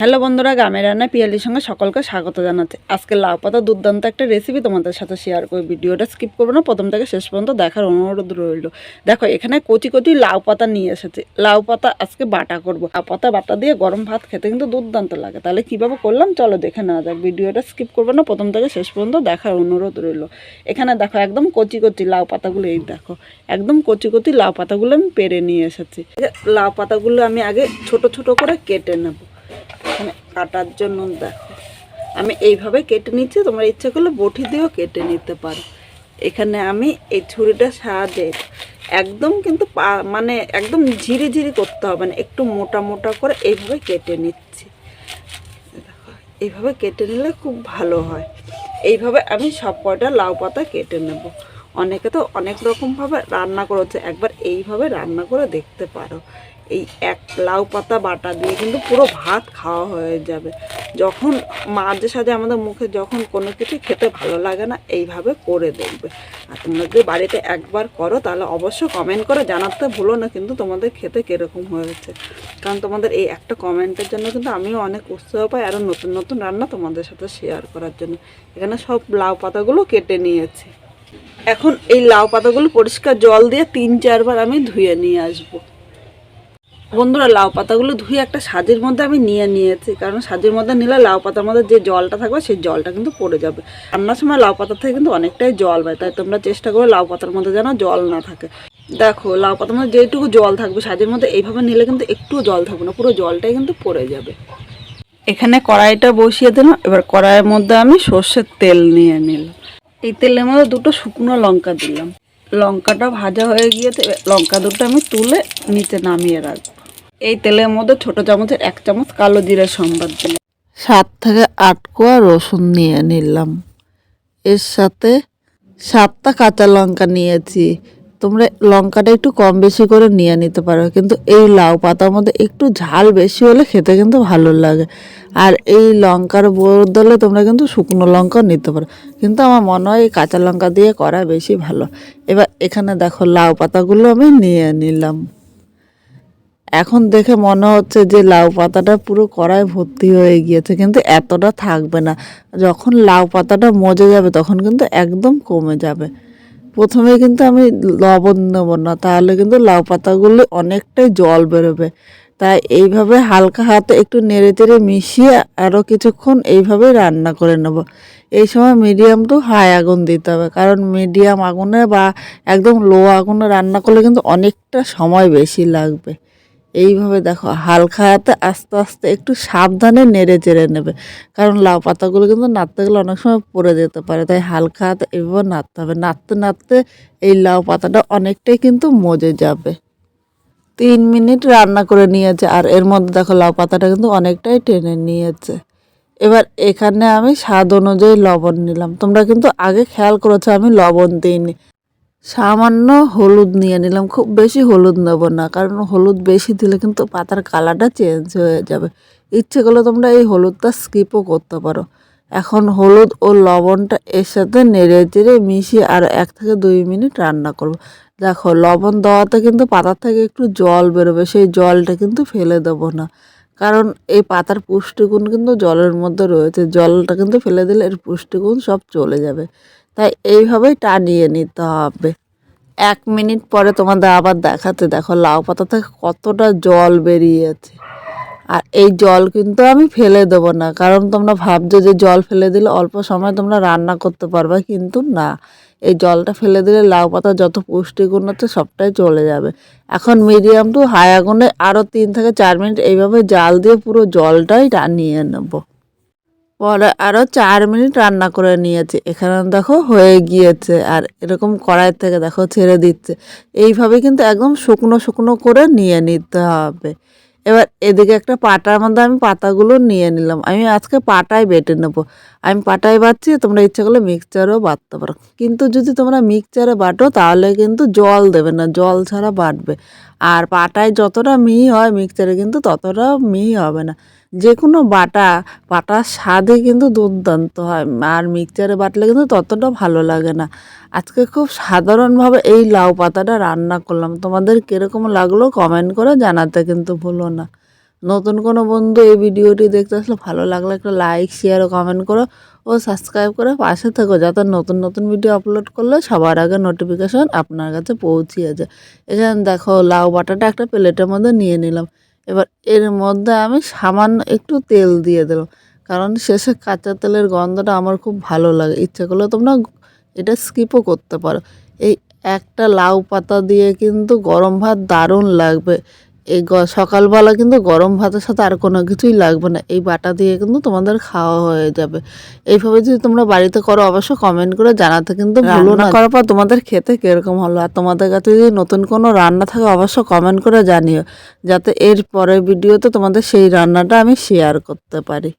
Hello বন্ধুরা, গ্রামের রান্না পিয়ালির সঙ্গে সকলকে স্বাগত জানাচ্ছি। আজকে লাউ পাতা দুর্দান্ত একটা রেসিপি তোমাদের সাথে শেয়ার করি। ভিডিওটা স্কিপ করবো না, প্রথম থেকে শেষ পর্যন্ত দেখার অনুরোধ রইল। দেখো, এখানে কচি কচি লাউ পাতা নিয়ে এসেছি। লাউ পাতা আজকে বাটা করবো। লাউ পাতা বাটা দিয়ে গরম ভাত খেতে কিন্তু দুর্দান্ত লাগে। তাহলে কীভাবে করলাম চলো দেখে নেওয়া যাক। ভিডিওটা স্কিপ করবো না, প্রথম থেকে শেষ পর্যন্ত দেখার অনুরোধ রইল। এখানে দেখো একদম কচি কচি লাউ পাতাগুলো, এই দেখো একদম কচি কচি লাউ পাতাগুলো আমি পেরে নিয়ে এসেছি। লাউ পাতাগুলো আমি আগে ছোট ছোট করে কেটে নেবো। এখানে কাটার জন্য দেখো আমি এইভাবে কেটে নিচ্ছি, তোমরা ইচ্ছা করলে বটি দিয়েও কেটে নিতে পারো। এখানে আমি এই ছুরিটার সাহায্যে একদম কিন্তু মানে একদম ঝিরি ঝিরি করতে হবে না, একটু মোটা মোটা করে এইভাবে কেটে নিচ্ছি। দেখো এইভাবে কেটে নিলে খুব ভালো হয়। এইভাবে আমি সব কয়টা লাউ পাতা কেটে নেব। অনেকে তো অনেক রকমভাবে রান্না করেছে, একবার এইভাবে রান্না করে দেখতে পারো। এই এক লাউ পাতা বাটা দিয়ে কিন্তু পুরো ভাত খাওয়া হয়ে যাবে। যখন মাঝে সাঝে আমাদের মুখে যখন কোনো কিছু খেতে ভালো লাগে না, এইভাবে করে দেখবে। আর তোমরা যদি বাড়িতে একবার করো তাহলে অবশ্যই কমেন্ট করে জানাতে ভুলো না কিন্তু তোমাদের খেতে কীরকম হয়েছে। কারণ তোমাদের এই একটা কমেন্টের জন্য কিন্তু আমিও অনেক উৎসাহ পাই আরও নতুন নতুন রান্না তোমাদের সাথে শেয়ার করার জন্য। এখানে সব লাউ পাতাগুলো কেটে নিয়েছি। এখন এই লাউ পাতাগুলো পরিষ্কার জল দিয়ে 3-4 বার আমি ধুয়ে নিয়ে আসবো। বন্ধুরা, লাউ পাতাগুলো ধুয়ে একটা সাজের মধ্যে আমি নিয়ে নিয়েছি, কারণ সাজের মধ্যে নিলে লাউ পাতার মধ্যে যে জলটা থাকবে সেই জলটা কিন্তু পড়ে যাবে। রান্নার সময় লাউ পাতার থেকে কিন্তু অনেকটাই জল হয়, তাই তোমরা চেষ্টা করো লাউ পাতার মধ্যে যেন জল না থাকে। দেখো লাউ পাতার মধ্যে যেটুকু জল থাকবে সাজের মধ্যে এইভাবে নিলে কিন্তু একটুও জল থাকবে না, পুরো জলটাই কিন্তু পড়ে যাবে। এখানে কড়াইটা বসিয়ে দিলাম। এবার কড়াইয়ের মধ্যে আমি সর্ষের তেল নিয়ে নিলাম। এই তেলের মধ্যে দুটো শুকনো লঙ্কা দিলাম। লঙ্কাটা ভাজা হয়ে গিয়েছে, লঙ্কা দুটো আমি তুলে নিচে নামিয়ে রাখবো। এই তেলের মধ্যে ছোট চামচের 1 চামচ কালো জিরা সম্বাদ দিলাম। 7 থেকে 8 কোয়া রসুন নিয়ে নিলাম। এর সাথে 7টা কাঁচা লঙ্কা নিয়েছি। তোমরা লঙ্কাটা একটু কম বেশি করে নিয়ে নিতে পারো, কিন্তু এই লাউ পাতার মধ্যে একটু ঝাল বেশি হলে খেতে কিন্তু ভালো লাগে। আর এই লঙ্কার বদলে তোমরা কিন্তু শুকনো লঙ্কাও নিতে পারো, কিন্তু আমার মনে হয় এই কাঁচা লঙ্কা দিয়ে করা বেশি ভালো। এবার এখানে দেখো লাউ পাতাগুলো আমি নিয়ে নিলাম। এখন দেখে মনে হচ্ছে যে লাউ পাতাটা পুরো কড়াই ভর্তি হয়ে গিয়েছে, কিন্তু এতটা থাকবে না। যখন লাউ পাতাটা মজে যাবে তখন কিন্তু একদম কমে যাবে। প্রথমে কিন্তু আমি লবণ নেবো না, তাহলে কিন্তু লাউ পাতাগুলো অনেকটাই জল বেরোবে। তাই এইভাবে হালকা হাতে একটু নেড়ে চেড়ে মিশিয়ে আরও কিছুক্ষণ এইভাবেই রান্না করে নেব। এই সময় মিডিয়াম টু হাই আগুন দিতে হবে, কারণ মিডিয়াম আগুনে বা একদম লো আগুনে রান্না করলে কিন্তু অনেকটা সময় বেশি লাগবে। এইভাবে দেখো হালকা হাতে আস্তে আস্তে একটু সাবধানে নেড়ে চেড়ে নেবে, কারণ লাউ পাতাগুলো কিন্তু নাড়তে গেলে অনেক সময় পড়ে যেতে পারে। তাই হালকা হাতে এভাবে নাড়তে হবে। নাড়তে নাড়তে এই লাউ পাতাটা অনেকটাই কিন্তু মজে যাবে। 3 মিনিট রান্না করে নিয়েছে, আর এর মধ্যে দেখো লাউ পাতাটা কিন্তু অনেকটাই টেনে নিয়েছে। এবার এখানে আমি স্বাদ অনুযায়ী লবণ নিলাম। তোমরা কিন্তু আগে খেয়াল করেছো আমি লবণ দিইনি। সামান্য হলুদ নিয়ে নিলাম, খুব বেশি হলুদ নেব না, কারণ হলুদ বেশি দিলে কিন্তু পাতার কালারটা চেঞ্জ হয়ে যাবে। ইচ্ছে করলে তোমরা এই হলুদটা স্কিপও করতে পারো। এখন হলুদ ও লবণটা এর সাথে নেড়ে চেড়ে মিশিয়ে আর 1 থেকে 2 মিনিট রান্না করব। দেখো লবণ দেওয়াতে কিন্তু পাতার থেকে একটু জল বেরোবে, সেই জলটা কিন্তু ফেলে দেবো না, কারণ এই পাতার পুষ্টিগুণ কিন্তু জলের মধ্যে রয়েছে। জলটা কিন্তু ফেলে দিলে এর পুষ্টিগুণ সব চলে যাবে। তাই এইভাবেই টানিয়ে নিতে হবে। 1 মিনিট পরে তোমাদের আবার দেখাতে, দেখো লাউ পাতা থেকে কতটা জল বেরিয়েছে। আর এই জল কিন্তু আমি ফেলে দেবো না, কারণ তোমরা ভাবছো যে জল ফেলে দিলে অল্প সময় তোমরা রান্না করতে পারবে, কিন্তু না, এই জলটা ফেলে দিলে লাউ পাতা যত পুষ্টিগুণ আছে সবটাই চলে যাবে। এখন মিডিয়াম টু হাই আগুনে আরও 3 থেকে 4 মিনিট এইভাবে জাল দিয়ে পুরো জলটাই টানিয়ে নেব। পরে আরও 4 মিনিট রান্না করে নিয়েছি। এখানে দেখো হয়ে গিয়েছে, আর এরকম কড়াই থেকে দেখো ছেড়ে দিচ্ছে। এইভাবে কিন্তু একদম শুকনো শুকনো করে নিয়ে নিতে হবে। এবার এদিকে একটা পাটার মধ্যে আমি পাতাগুলো নিয়ে নিলাম। আমি আজকে পাটায় বেটে নেব। আমি পাটায় বাটছি, তোমরা ইচ্ছা করলে মিক্সচারেও বাটতে পারো, কিন্তু যদি তোমরা মিক্সচারে বাটো তাহলে কিন্তু জল দেবে না, জল ছাড়া বাটবে। আর পাটায় যতটা মিহি হয় মিক্সচারে কিন্তু ততটা মিহি হবে না। যে কোনো বাটার স্বাদই কিন্তু দুর্দান্ত হয়, আর মিক্সচারে বাটলে কিন্তু ততটা ভালো লাগে না। আজকে খুব সাধারণভাবে এই লাউ পাতাটা রান্না করলাম। তোমাদের কীরকম লাগলো কমেন্ট করে জানাতে কিন্তু ভুলো না। নতুন কোনো বন্ধু এই ভিডিওটি দেখতে আসলে ভালো লাগলে একটা লাইক শেয়ার ও কমেন্ট করো ও সাবস্ক্রাইব করে পাশে থেকো, যাতে নতুন নতুন ভিডিও আপলোড করলে সবার আগে নোটিফিকেশন আপনার কাছে পৌঁছিয়ে যায়। এখানে দেখো লাউ বাটাটা একটা প্লেটের মধ্যে নিয়ে নিলাম। এবার এর মধ্যে আমি সামান্য একটু তেল দিয়ে দিলাম, কারণ শেষে কাঁচা তেলের গন্ধটা আমার খুব ভালো লাগে। ইচ্ছা করলে তোমরা এটা স্কিপও করতে পারো। এই একটা লাউ পাতা দিয়ে কিন্তু গরম ভাত দারুণ লাগবে। এই সকালবেলা কিন্তু গরম ভাতের সাথে আর কোনো কিছুই লাগবে না, এই বাটা দিয়ে কিন্তু তোমাদের খাওয়া হয়ে যাবে। এইভাবে যদি তোমরা বাড়িতে করো অবশ্য কমেন্ট করে জানাতে কিন্তু ভুলো না। করার পর তোমাদের খেতে কীরকম হলো, আর তোমাদের কাছে যদি নতুন কোনো রান্না থাকে অবশ্য কমেন্ট করে জানিও, যাতে এর পরের ভিডিওতে তোমাদের সেই রান্নাটা আমি শেয়ার করতে পারি।